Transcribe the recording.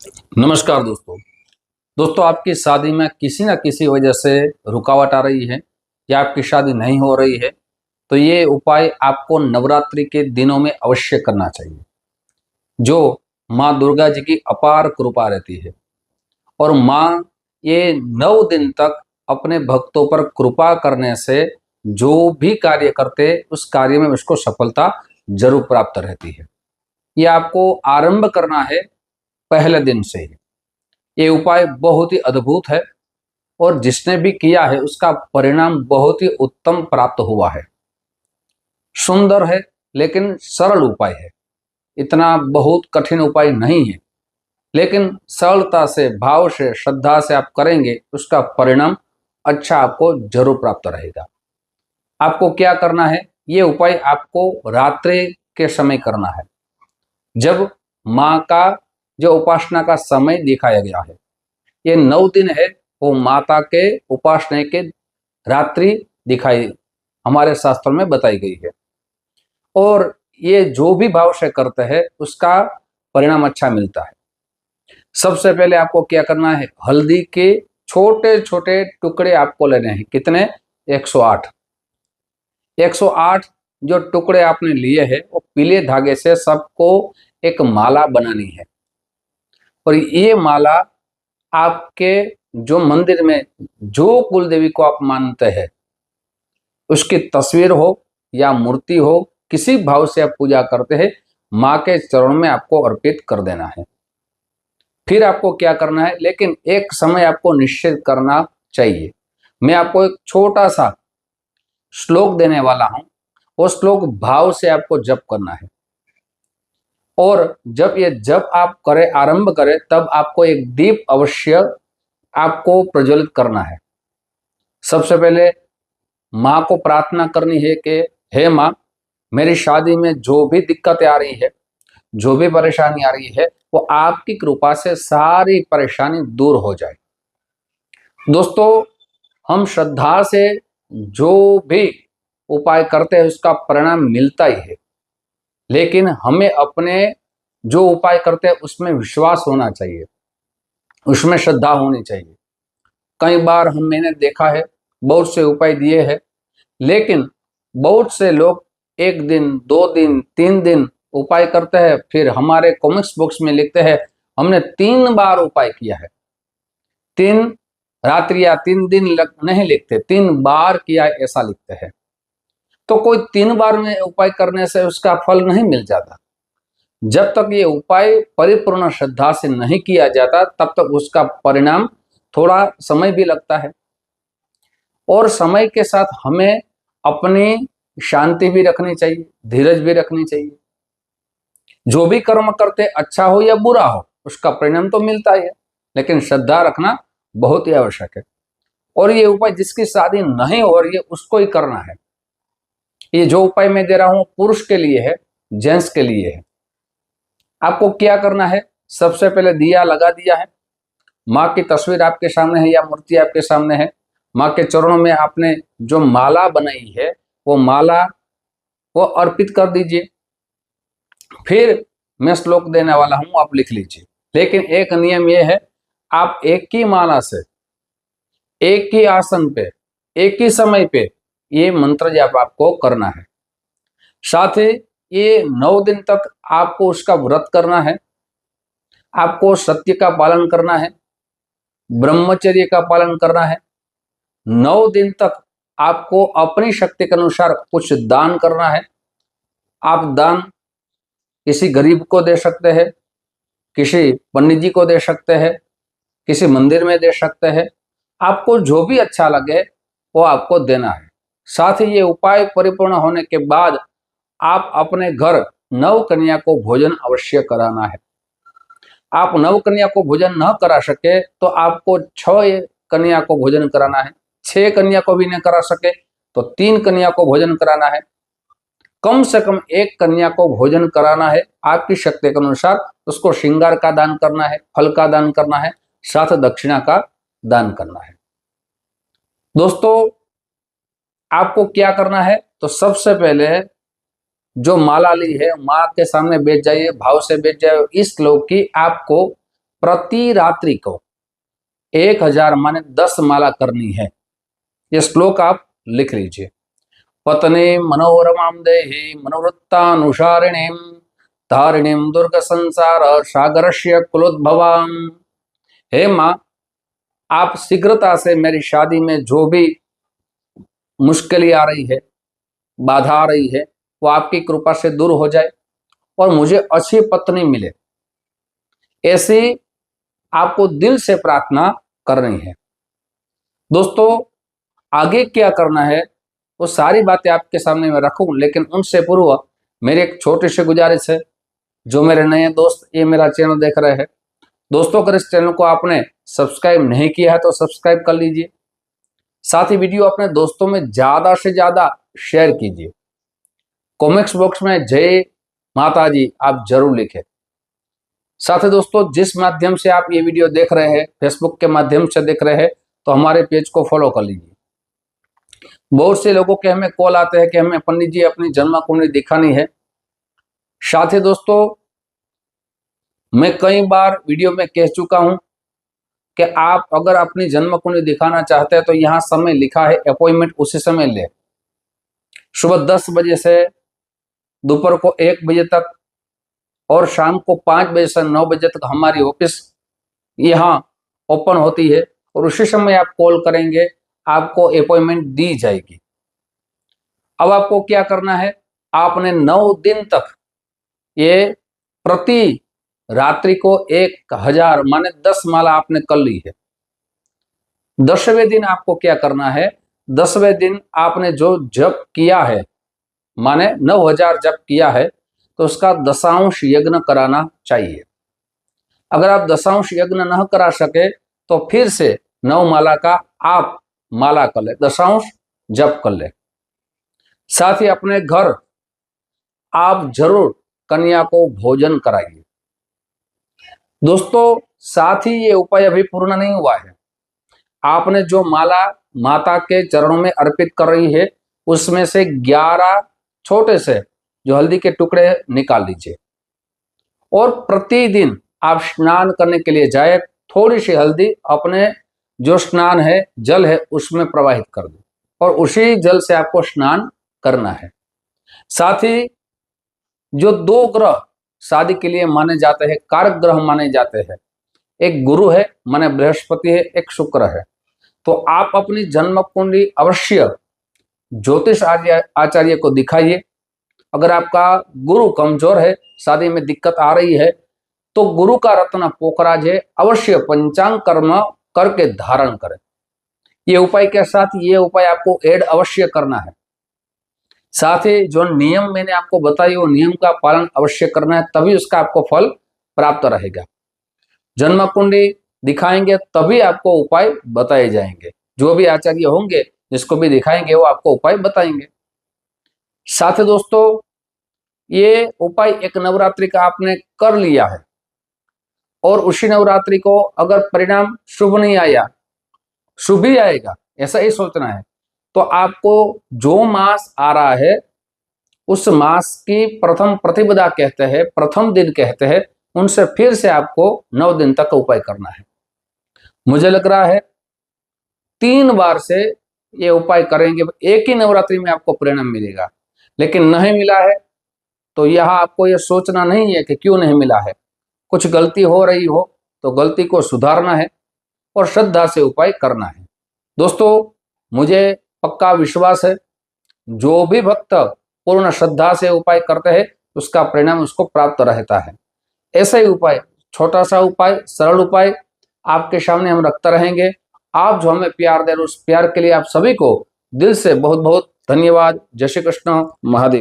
नमस्कार दोस्तों। आपकी शादी में किसी न किसी वजह से रुकावट आ रही है या आपकी शादी नहीं हो रही है, तो ये उपाय आपको नवरात्रि के दिनों में अवश्य करना चाहिए। जो माँ दुर्गा जी की अपार कृपा रहती है और माँ ये 9 दिन तक अपने भक्तों पर कृपा करने से जो भी कार्य करते उस कार्य में उसको सफलता जरूर प्राप्त रहती है। ये आपको आरंभ करना है पहले दिन से ही। ये उपाय बहुत ही अद्भुत है और जिसने भी किया है उसका परिणाम बहुत ही उत्तम प्राप्त हुआ है। सुंदर है लेकिन सरल उपाय है। इतना बहुत कठिन उपाय नहीं है, लेकिन सरलता से, भाव से, श्रद्धा से आप करेंगे उसका परिणाम अच्छा आपको जरूर प्राप्त रहेगा। आपको क्या करना है, ये उपाय आपको रात्रि के समय करना है, जब माँ का जो उपासना का समय दिखाया गया है। ये 9 दिन है वो माता के उपासना के रात्रि दिखाई हमारे शास्त्र में बताई गई है और ये जो भी भाव से करते हैं उसका परिणाम अच्छा मिलता है। सबसे पहले आपको क्या करना है, हल्दी के छोटे छोटे टुकड़े आपको लेने हैं। कितने? 108। 108 जो टुकड़े आपने लिए हैं वो पीले धागे से सबको एक माला बनानी है और ये माला आपके जो मंदिर में जो कुल देवी को आप मानते हैं उसकी तस्वीर हो या मूर्ति हो, किसी भाव से आप पूजा करते हैं, माँ के चरणों में आपको अर्पित कर देना है। फिर आपको क्या करना है, लेकिन एक समय आपको निश्चित करना चाहिए। मैं आपको एक छोटा सा श्लोक देने वाला हूं, वो श्लोक भाव से आपको जप करना है और जब आप करें, आरंभ करें, तब आपको एक दीप अवश्य आपको प्रज्वलित करना है। सबसे पहले माँ को प्रार्थना करनी है कि हे माँ, मेरी शादी में जो भी दिक्कतें आ रही है, जो भी परेशानी आ रही है, वो आपकी कृपा से सारी परेशानी दूर हो जाए। दोस्तों, हम श्रद्धा से जो भी उपाय करते हैं उसका परिणाम मिलता ही है, लेकिन हमें अपने जो उपाय करते हैं उसमें विश्वास होना चाहिए, उसमें श्रद्धा होनी चाहिए। कई बार मैंने देखा है, बहुत से उपाय दिए हैं, लेकिन बहुत से लोग 1 दिन, 2 दिन, 3 दिन उपाय करते हैं, फिर हमारे कॉमिक्स बुक्स में लिखते हैं हमने 3 बार उपाय किया है। 3 रात्रि या 3 दिन नहीं लिखते, 3 बार किया ऐसा लिखते हैं। तो कोई 3 बार में उपाय करने से उसका फल नहीं मिल जाता। जब तक ये उपाय परिपूर्ण श्रद्धा से नहीं किया जाता तब तक उसका परिणाम थोड़ा समय भी लगता है और समय के साथ हमें अपनी शांति भी रखनी चाहिए, धीरज भी रखनी चाहिए। जो भी कर्म करते, अच्छा हो या बुरा हो, उसका परिणाम तो मिलता ही है, लेकिन श्रद्धा रखना बहुत ही आवश्यक है। और ये उपाय जिसकी शादी नहीं हो रही है उसको ही करना है। ये जो उपाय मैं दे रहा हूं पुरुष के लिए है, जेंट्स के लिए है। आपको क्या करना है, सबसे पहले दिया लगा दिया है, माँ की तस्वीर आपके सामने है या मूर्ति आपके सामने है, माँ के चरणों में आपने जो माला बनाई है वो माला वो अर्पित कर दीजिए। फिर मैं श्लोक देने वाला हूं, आप लिख लीजिए। लेकिन एक नियम यह है, आप एक ही माला से, एक ही आसन पे, एक ही समय पे ये मंत्र जाप आपको करना है। साथ ही ये 9 दिन तक आपको उसका व्रत करना है, आपको सत्य का पालन करना है, ब्रह्मचर्य का पालन करना है। 9 दिन तक आपको अपनी शक्ति के अनुसार कुछ दान करना है। आप दान किसी गरीब को दे सकते हैं, किसी पंडित जी को दे सकते हैं, किसी मंदिर में दे सकते हैं। आपको जो भी अच्छा लगे वो आपको देना है। साथ ही ये उपाय परिपूर्ण होने के बाद आप अपने घर नव कन्या को भोजन अवश्य कराना है। आप नव कन्या को भोजन न करा सके तो आपको 6 कन्या को भोजन कराना है। 6 कन्या को भी नहीं करा सके तो 3 कन्या को भोजन कराना है। कम से कम 1 कन्या को भोजन कराना है। आपकी शक्ति के अनुसार उसको श्रृंगार का दान करना है, फल का दान करना है, साथ दक्षिणा का दान करना है। दोस्तों, आपको क्या करना है, तो सबसे पहले जो माला ली है माँ के सामने बैठ जाइए, भाव से बैठ जाइए। इस श्लोक की आपको प्रति रात्रि को 1000 माने 10 माला करनी है। ये श्लोक आप लिख लीजिए। पत्नी मनोरमां देहि मनोवृत्तानुसारिणीं धारिणीं दुर्ग संसार सागरस्य कुलोद्भवां। हे माँ, आप शीघ्रता से मेरी शादी में जो भी मुश्किलें आ रही है, बाधा आ रही है, वो आपकी कृपा से दूर हो जाए और मुझे अच्छी पत्नी मिले, ऐसी आपको दिल से प्रार्थना करनी है। दोस्तों, आगे क्या करना है वो सारी बातें आपके सामने मैं रखूं, लेकिन उनसे पूर्व मेरी एक छोटी सी गुजारिश है। जो मेरे नए दोस्त ये मेरा चैनल देख रहे हैं, दोस्तों अगर इस चैनल को आपने सब्सक्राइब नहीं किया है तो सब्सक्राइब कर लीजिए। साथ ही वीडियो अपने दोस्तों में ज्यादा से ज्यादा शेयर कीजिए। कमेंट्स बॉक्स में जय माता जी आप जरूर लिखें। साथ ही दोस्तों, जिस माध्यम से आप ये वीडियो देख रहे हैं, फेसबुक के माध्यम से देख रहे हैं, तो हमारे पेज को फॉलो कर लीजिए। बहुत से लोगों के हमें कॉल आते हैं कि हमें पंडित जी अपनी जन्म कुंडली दिखानी है। साथ ही दोस्तों, मैं कई बार वीडियो में कह चुका हूं कि आप अगर अपनी जन्म कुंडली दिखाना चाहते हैं तो यहाँ समय लिखा है, अपॉइंटमेंट उसी समय ले। सुबह 10 बजे से दोपहर को 1 बजे तक और शाम को 5 बजे से 9 बजे तक हमारी ऑफिस यहाँ ओपन होती है और उसी समय आप कॉल करेंगे, आपको अपॉइंटमेंट दी जाएगी। अब आपको क्या करना है, आपने 9 दिन तक ये प्रति रात्रि को 1000 माने 10 माला आपने कर ली है। 10वें दिन आपको क्या करना है, 10वें दिन आपने जो जप किया है, माने 9000 जप किया है, तो उसका दशांश यज्ञ कराना चाहिए। अगर आप दशांश यज्ञ न करा सके तो फिर से 9 माला का आप माला कर ले, दशांश जप कर ले। साथ ही अपने घर आप जरूर कन्या को भोजन कराइए। दोस्तों, साथ ही ये उपाय अभी पूर्ण नहीं हुआ है। आपने जो माला माता के चरणों में अर्पित कर रही है, उसमें से 11 छोटे से जो हल्दी के टुकड़े निकाल लीजिए और प्रतिदिन आप स्नान करने के लिए जाए, थोड़ी सी हल्दी अपने जो स्नान है जल है उसमें प्रवाहित कर दो और उसी जल से आपको स्नान करना है। साथ ही जो 2 ग्रह शादी के लिए माने जाते हैं, कारक ग्रह माने जाते हैं, एक गुरु है माने बृहस्पति है, एक शुक्र है। तो आप अपनी जन्म कुंडली अवश्य ज्योतिष आचार्य को दिखाइए। अगर आपका गुरु कमजोर है, शादी में दिक्कत आ रही है, तो गुरु का रत्न पोखराज है, अवश्य पंचांग कर्म करके धारण करें। ये उपाय के साथ ये उपाय आपको ऐड अवश्य करना है। साथ ही जो नियम मैंने आपको बताई वो नियम का पालन अवश्य करना है, तभी उसका आपको फल प्राप्त रहेगा। जन्म कुंडली दिखाएंगे तभी आपको उपाय बताए जाएंगे। जो भी आचार्य होंगे जिसको भी दिखाएंगे वो आपको उपाय बताएंगे। साथ ही दोस्तों, ये उपाय एक नवरात्रि का आपने कर लिया है और उसी नवरात्रि को अगर परिणाम शुभ नहीं आया, शुभ ही आएगा ऐसा ही सोचना है, तो आपको जो मास आ रहा है उस मास की प्रथम प्रतिपदा कहते हैं, प्रथम दिन कहते हैं, उनसे फिर से आपको 9 दिन तक का उपाय करना है। मुझे लग रहा है 3 बार से ये उपाय करेंगे, एक ही नवरात्रि में आपको परिणाम मिलेगा। लेकिन नहीं मिला है तो यह आपको ये सोचना नहीं है कि क्यों नहीं मिला है। कुछ गलती हो रही हो तो गलती को सुधारना है और श्रद्धा से उपाय करना है। दोस्तों, मुझे पक्का विश्वास है जो भी भक्त पूर्ण श्रद्धा से उपाय करते हैं उसका परिणाम उसको प्राप्त रहता है। ऐसा ही उपाय, छोटा सा उपाय, सरल उपाय आपके सामने हम रखते रहेंगे। आप जो हमें प्यार दे रहे उस प्यार के लिए आप सभी को दिल से बहुत बहुत धन्यवाद। जय श्री कृष्ण, महादेव।